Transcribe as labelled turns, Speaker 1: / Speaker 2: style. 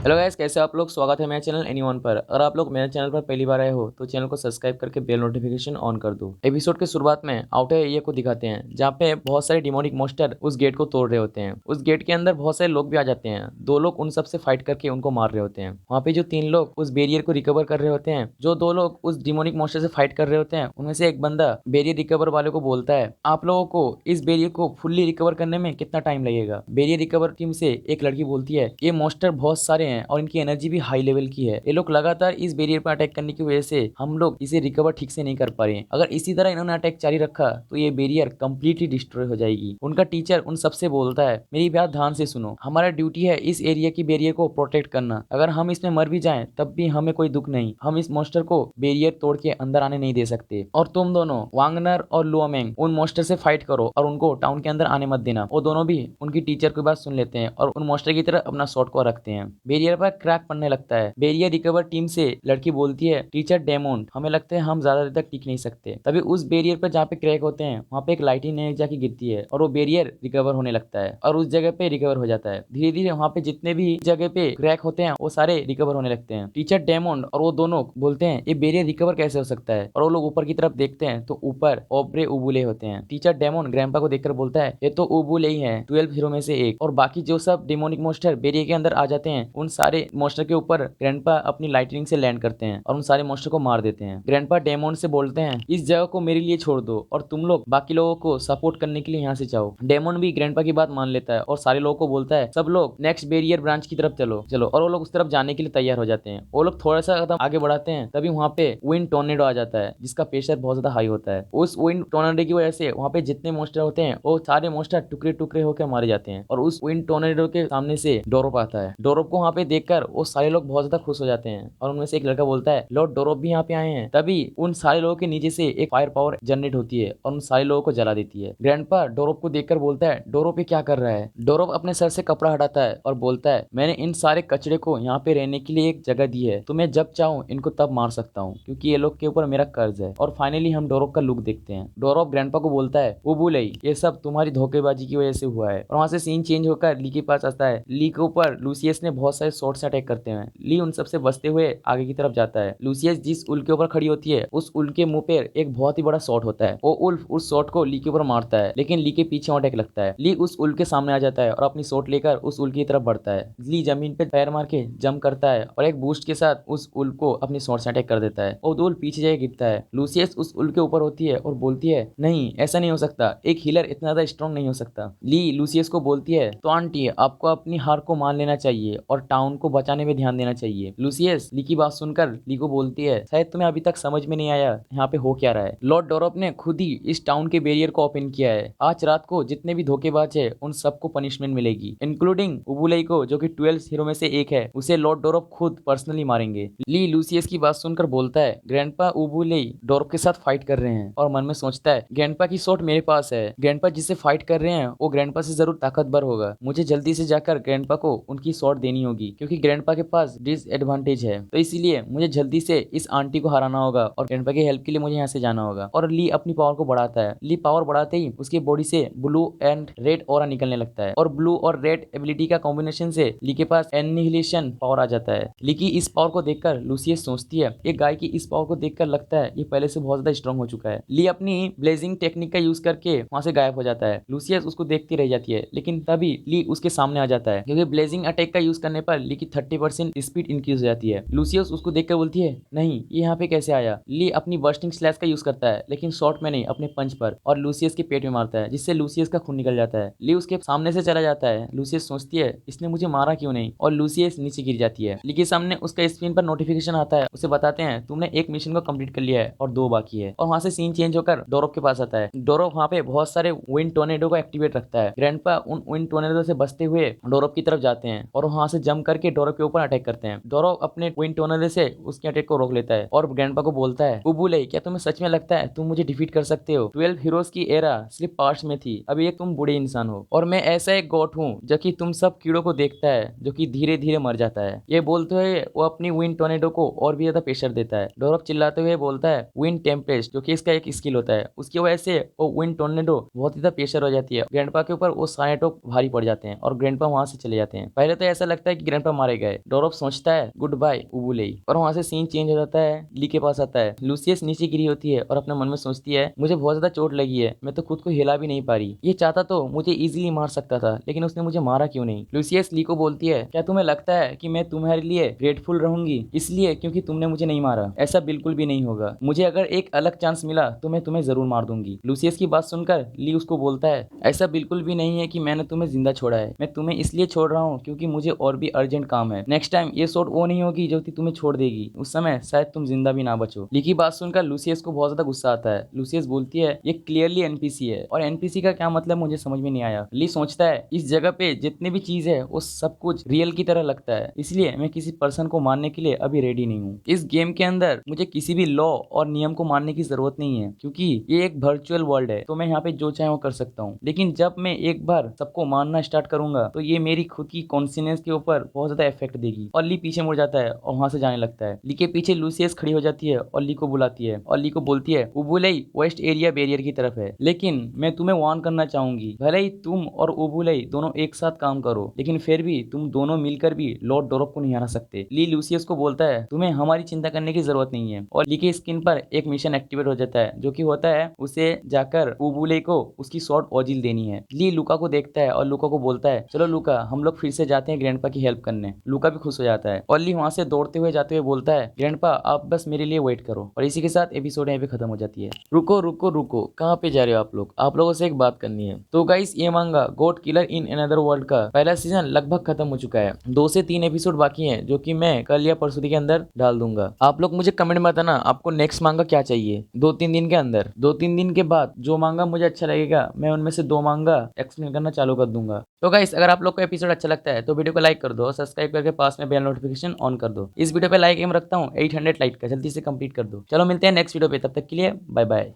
Speaker 1: Hello guys, कैसे आप लोग। स्वागत है मेरे चैनल एनीवन पर। अगर आप लोग मेरे चैनल पर पहली बार आए हो तो चैनल को सब्सक्राइब करके बेल नोटिफिकेशन ऑन कर दो। एपिसोड के शुरुआत में आउटर एरिया को दिखाते हैं जहाँ पे बहुत सारे डिमोनिक मॉन्स्टर उस गेट को तोड़ रहे होते हैं। उस गेट के अंदर बहुत सारे लोग भी आ जाते हैं। दो लोग उन सबसे फाइट करके उनको मार रहे होते हैं। वहाँ पे जो 3 लोग उस बैरियर को रिकवर कर रहे होते हैं, जो 2 लोग उस डिमोनिक मॉन्स्टर से फाइट कर रहे होते हैं, उनमें से एक बंदा बैरियर रिकवर वाले को बोलता है, आप लोगों को इस बैरियर को फुल्ली रिकवर करने में कितना टाइम लगेगा। बैरियर रिकवर टीम से एक लड़की बोलती है, ये मॉन्स्टर बहुत सारे हैं और इनकी एनर्जी भी हाई लेवल की है। ये लोग लगातार इस बैरियर पर अटैक करने की वजह से हम लोग इसे रिकवर ठीक से नहीं कर पा रहे हैं। अगर इसी तरह इन्होंने अटैक जारी रखा तो ये बैरियर कंप्लीटली डिस्ट्रॉय हो जाएगी। उनका टीचर उन सबसे बोलता है, मेरी बात ध्यान से सुनो, हमारा ड्यूटी है इस एरिया की बैरियर को प्रोटेक्ट करना। अगर हम इसमें मर भी जाएं तब भी हमें कोई दुख नहीं, हम इस मॉन्स्टर को बैरियर तोड़ के अंदर आने नहीं दे सकते। और तुम दोनों वांगनर और लुओमेंग उन मॉन्स्टर से फाइट करो और उनको टाउन के अंदर आने मत देना। वो दोनों भी उनकी टीचर की बात सुन लेते हैं और उन मॉन्स्टर की तरह अपना शॉट को रखते हैं। बैरियर पर क्रैक पड़ने लगता है। बैरियर रिकवर टीम से लड़की बोलती है, टीचर डेमोन, हमें लगता है हम ज्यादा देर तक टिक नहीं सकते। तभी उस बैरियर पर जहाँ पे क्रैक होते हैं वहाँ पे एक लाइटिंग एनर्जी जाके गिरती है और वो बैरियर रिकवर होने लगता है और उस जगह पे रिकवर हो जाता है। धीरे धीरे वहाँ पे जितने भी जगह पे क्रैक होते हैं वो सारे रिकवर होने लगते हैं। टीचर डेमोन और वो दोनों बोलते हैं, ये बैरियर रिकवर कैसे हो सकता है। और वो लोग ऊपर की तरफ देखते हैं तो ऊपर ओब्रे उबुले होते हैं। टीचर डेमोन ग्रैंपा को देखकर बोलता है, ये तो उबुले ही है, 12 हीरो में से एक। और बाकी जो सब डिमोनिक मॉन्स्टर बैरियर के अंदर आ जाते हैं, उन सारे मॉन्स्टर के ऊपर ग्रैंडपा अपनी लाइटनिंग से लैंड करते हैं और उन सारे मॉन्स्टर को मार देते हैं। ग्रैंडपा डेमोन से बोलते हैं, इस जगह को मेरे लिए छोड़ दो और तुम लोग बाकी लोगों को सपोर्ट करने के लिए यहाँ से जाओ। डेमोन भी ग्रैंडपा की बात मान लेता है और सारे लोगों को बोलता है, सब लोग नेक्स्ट बैरियर ब्रांच की तरफ चलो चलो। और वो लोग उस तरफ जाने के लिए तैयार हो जाते हैं। वो लोग थोड़ा सा कदम आगे बढ़ाते हैं तभी वहाँ पे विंड टोर्नेडो आ जाता है जिसका प्रेशर बहुत ज्यादा हाई होता है। उस विंड टोर्नेडो की वजह से वहाँ पे जितने मॉन्स्टर होते हैं वो सारे मॉन्स्टर टुकड़े टुकड़े होकर मारे जाते हैं। और उस विंड टोर्नेडो के सामने से डोरोप आता है। डोरोप को वहाँ पे देखकर वो सारे लोग बहुत ज्यादा खुश हो जाते हैं और उनमें से एक लड़का बोलता है, लॉर्ड डोरोप भी यहाँ पे आए हैं। तभी उन सारे लोगों के नीचे से एक फायर पावर जनरेट होती है और उन सारे लोगों को जला देती है। ग्रैंडपा डोरोप को देखकर बोलता है, डोरोप ये क्या कर रहा है। डोरोप अपने सर से कपड़ा हटाता है और बोलता है, मैंने इन सारे कचड़े को यहाँ पे रहने के लिए एक जगह दी है, तो मैं जब चाहूँ इनको तब मार सकता हूँ क्योंकि ये लोग के ऊपर मेरा कर्ज है। और फाइनली हम डोरोप का लुक देखते हैं। डोरोप ग्रैंडपा को बोलता है, उबुले, ये सब तुम्हारी धोखेबाजी की वजह से हुआ है। और वहां से सीन चेंज होकर ली के पास आता है। ली के ऊपर लूसियस ने बहुत सारे शॉट से अटैक करते हैं। ली उन सबसे बचते हुए आगे की तरफ जाता है। लूसियस जिस उल के ऊपर खड़ी होती है उस उल के मुंह पे एक बहुत ही बड़ा शॉट होता है। वो उल्फ उस शॉट को ली के ऊपर मारता है लेकिन ली के पीछे अटैक लगता है। ली उस उल के सामने आ जाता है और अपनी शॉट लेकर उस उल की तरफ बढ़ता है। ली जमीन पे पैर मार के जंप करता है और एक बूस्ट के साथ उस उल को अपनी शॉट से अटैक कर देता है और उल पीछे जाके गिरता है। लूसियस उस उल के ऊपर होती है और बोलती है, नहीं ऐसा नहीं हो सकता, एक हीलर इतना ज्यादा स्ट्रॉन्ग नहीं हो सकता। ली लूसियस को बोलती है, तो आंटी आपको अपनी हार को मान लेना चाहिए और टाउन को बचाने में ध्यान देना चाहिए। लूसियस ली की बात सुनकर ली को बोलती है, शायद तुम्हें अभी तक समझ में नहीं आया यहाँ पे हो क्या रहा है। लॉर्ड डोरोप ने खुद ही इस टाउन के बैरियर को ओपन किया है। आज रात को जितने भी धोखेबाज है उन सबको पनिशमेंट मिलेगी, इंक्लूडिंग उबुलई को जो कि 12 हीरो में से एक है। उसे लॉर्ड डोरोप खुद पर्सनली मारेंगे। ली लूसियस की बात सुनकर बोलता है, ग्रैंडपा उबुलई डोरोप के साथ फाइट कर रहे हैं। और मन में सोचता है, ग्रैंडपा की शॉट मेरे पास है, ग्रैंडपा जिससे फाइट कर रहे हैं वो ग्रैंडपा से जरूर ताकतवर होगा, मुझे जल्दी से जाकर ग्रैंडपा को उनकी शॉट देनी होगी क्योंकि ग्रैंडपा के पास डिसएडवांटेज है। तो इसीलिए मुझे जल्दी से इस आंटी को हराना होगा और ग्रैंडपा की हेल्प के लिए मुझे यहाँ से जाना होगा। और ली अपनी पावर को बढ़ाता है। ली पावर बढ़ाते ही उसकी बॉडी से ब्लू एंड रेड ऑरा निकलने लगता है और ब्लू और रेड एबिलिटी का कॉम्बिनेशन से ली के पास एनिहिलेशन पावर आ जाता है। ली की इस पावर को देखकर लूसियस सोचती है, एक गाय की इस पावर को देखकर लगता है ये पहले से बहुत ज्यादा स्ट्रॉन्ग हो चुका है। ली अपनी ब्लेजिंग टेक्निक का यूज करके वहां से गायब हो जाता है। लूसियस उसको देखती रह जाती है लेकिन तभी ली उसके सामने आ जाता है क्योंकि ब्लेजिंग अटैक का यूज करने पर ली की 30% स्पीड इंक्रीज हो जाती है। लूसियस उसको देखकर बोलती है, नहीं ये यहाँ पे कैसे आया। ली अपनी बर्स्टिंग स्लैश का यूज करता है लेकिन शॉट में नहीं, अपने पंच पर, और लूसियस के पेट में मारता है जिससे लूसियस का खून निकल जाता है। ली उसके सामने से चला जाता है। लूसियस सोचती है, इसने मुझे मारा क्यों नहीं, और लूसियस नीचे गिर जाती है। ली के सामने उसका स्क्रीन पर नोटिफिकेशन आता है, उसे बताते हैं तुमने एक मिशन को कंप्लीट कर लिया है और 2 बाकी है। और वहां से सीन चेंज होकर डोरोप के पास आता है। डोरोप वहां पे बहुत सारे विंड टोर्नेडो को एक्टिवेट रखता है। ग्रैंडपा उन विंड टोर्नेडो से बचते हुए डोरोप की तरफ जाते हैं और वहां से जंप करके डोरोप के ऊपर अटैक करते हैं। डोरोप अपने विंड टोर्नेडो से उसके अटैक को रोक लेता है और ग्रैंडपा को बोलता है, उबुले, क्या तुम्हें सच में लगता है तुम मुझे डिफीट कर सकते हो। 12 हीरोज की एरा सिर्फ पार्ट्स में थी, अभी एक तुम बूढ़े इंसान हो और मैं ऐसा एक गॉड हूँ जो कि तुम सब कीड़ों को देखता है जो कि धीरे धीरे मर जाता है। ये बोलते हुए वो अपनी विंड टोर्नेडो को और भी ज्यादा प्रेशर देता है। डोरोप चिल्लाते हुए बोलता है, विंड टेम्पलेट, जो कि इसका एक स्किल होता है, उसकी वजह से वो विंड टोर्नेडो बहुत ही ज्यादा प्रेशर हो जाती है। ग्रैंडपा के ऊपर वो सारे टॉक भारी पड़ जाते हैं और ग्रैंडपा वहां से चले जाते हैं। पहले तो ऐसा लगता है कि ग्रैंडपा मारे गए। डोरॉप सोचता है गुड बाय उबुले, और वहाँ से सीन चेंज हो जाता है। ली के पास आता है। लूसियस नीचे गिरी होती है और अपने मन में सोचती है मुझे बहुत ज्यादा चोट लगी है, मैं तो खुद को हिला भी नहीं पा रही। ये चाहता तो मुझे इजीली मार सकता था, लेकिन उसने मुझे मारा क्यों नहीं। लूसियस ली को बोलती है क्या तुम्हें लगता है कि मैं तुम्हारे लिए ग्रेटफुल रहूंगी इसलिए क्योंकि तुमने मुझे नहीं मारा? ऐसा बिल्कुल भी नहीं होगा। मुझे अगर एक अलग चांस मिला तो मैं तुम्हें जरूर मार दूंगी। लूसियस की बात सुनकर ली उसको बोलता है ऐसा बिल्कुल भी नहीं है कि मैंने तुम्हें जिंदा छोड़ा है, मैं तुम्हें इसलिए छोड़ रहा हूँ क्योंकि मुझे और भी अर्जेंट काम है। नेक्स्ट टाइम ये शॉट वो नहीं होगी जो तुम्हें छोड़ देगी, उस समय शायद तुम जिंदा भी ना बचो। ली की बात सुनकर लूसियस को बहुत ज्यादा गुस्सा आता है। लूसियस बोलती है ये क्लियरली एनपीसी है, और एनपीसी का क्या मतलब मुझे समझ में नहीं आया। ली सोचता है इस जगह पे जितने भी चीज है वो सब कुछ रियल की तरह लगता है, इसलिए मैं किसी पर्सन को मारने के लिए अभी रेडी नहीं हूँ। इस गेम के अंदर मुझे किसी भी लॉ और नियम को मानने की जरूरत नहीं है, क्योंकि ये एक वर्चुअल वर्ल्ड है, तो मैं यहाँ पे जो चाहे वो कर सकता हूँ। लेकिन जब मैं एक बार सबको मानना स्टार्ट करूंगा तो ये मेरी खुद की कॉन्शियस के ऊपर बहुत ज्यादा इफेक्ट देगी। और ली पीछे मुड़ जाता है और वहां से जाने लगता है। ली के पीछे लूसियस खड़ी हो जाती है और ली को बुलाती है, और ली को बोलती है उबुलई वेस्ट एरिया बैरियर की तरफ है, लेकिन मैं तुम्हें वार्न करना चाहूंगी भले ही तुम और उबुलई दोनों एक साथ काम करो, लेकिन फिर भी तुम दोनों मिलकर भी लॉर्ड डोरॉप को नहीं हरा सकते। ली लूसियस को बोलता है तुम्हें हमारी चिंता करने की जरूरत नहीं है, और ली के स्क्रीन पर एक मिशन एक्टिवेट हो जाता है, जो कि होता है उसे जाकर उबुले को उसकी शॉर्ट ओजिल देनी है। ली लूका को देखता है और लूका को बोलता है चलो लूका हम लोग फिर से जाते हैं ग्रैंडपा की हेल्प करने। लूका भी खुश हो जाता है और ली वहां से दौड़ते हुए जाते हुए बोलता है ग्रैंडपा आप बस मेरे लिए वेट करो। और इसी के साथ एपिसोड यहाँ पे खत्म हो जाती है। रुको रुको रुको, कहाँ पे जा रहे हो आप लोग? आप लोगों से एक बात करनी है। तो गाइस ये मांगा God killer in another world का पहला सीजन लगभग खत्म हो चुका है। 2 से 3 एपिसोड बाकी हैं, जो कि मैं कल या परसों के अंदर डाल दूंगा। आप लोग मुझे कमेंट में बताना आपको नेक्स्ट मांगा क्या चाहिए 2-3 दिन के अंदर। 2-3 दिन के बाद जो मांगा मुझे अच्छा लगेगा मैं उनमें से 2 मांगा एक्सप्लेन करना चालू कर दूंगा। तो गाइस अगर आप लोग को एपिसोड अच्छा लगता है तो वीडियो को लाइक कर दो और सब्सक्राइब करके पास में बेल नोटिफिकेशन ऑन कर दो। इस वीडियो पे लाइक एम रखता हूँ 800 लाइक का, जल्दी से कंप्लीट कर दो। चलो मिलते हैं नेक्स्ट वीडियो पे, तब तक के लिए बाय बाय।